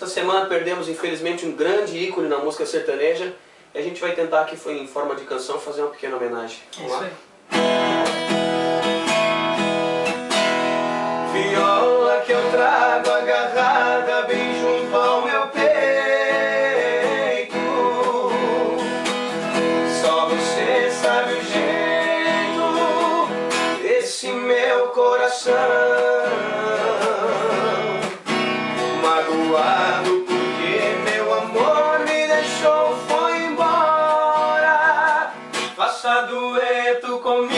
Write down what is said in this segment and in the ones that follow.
Essa semana perdemos, infelizmente, um grande ícone na música sertaneja. E a gente vai tentar aqui, em forma de canção, fazer uma pequena homenagem. Vamos lá? Viola que eu trago agarrada bem junto ao meu peito, só você sabe o jeito desse meu coração, magoado porque meu amor me deixou, foi embora. Faça dueto comigo,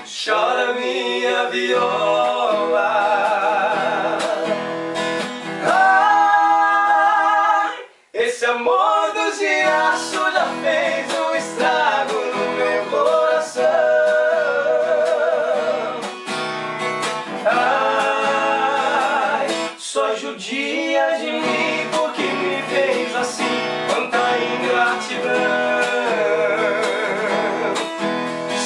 chora minha viola. Ai, esse amor dos riachos já fez um estrago no meu coração. Ai, só judia de mim porque me fez assim, quanta ingratidão.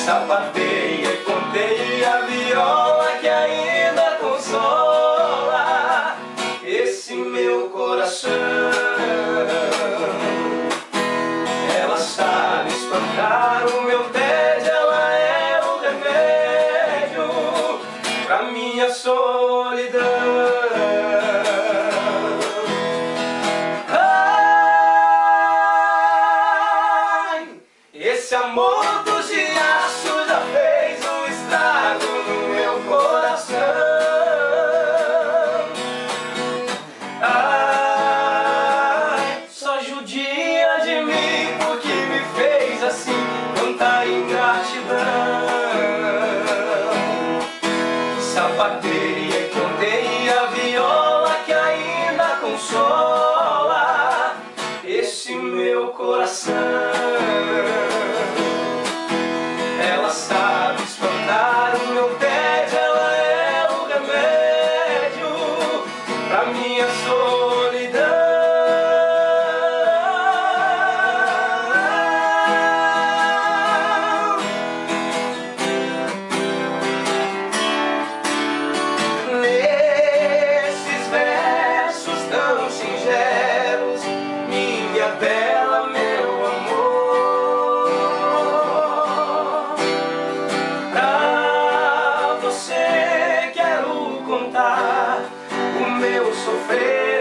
Sapateia e conteia a viola que ainda consola esse meu coração. Ela sabe espantar o meu tédio, ela é o remédio pra minha solidão. Ai, esse amor dos riachos já fez um estrago no meu coração. Ai, só judia de mim porque me fez assim, quanta ingratidão. Sapateia e conteia a viola que ainda consola esse meu coração. Ela sabe espantar o meu tédio, ela é o remédio pra minha solidão. Nesses versos tão singelos, minha bela, meu amor, pra você quero contar o meu sofrer.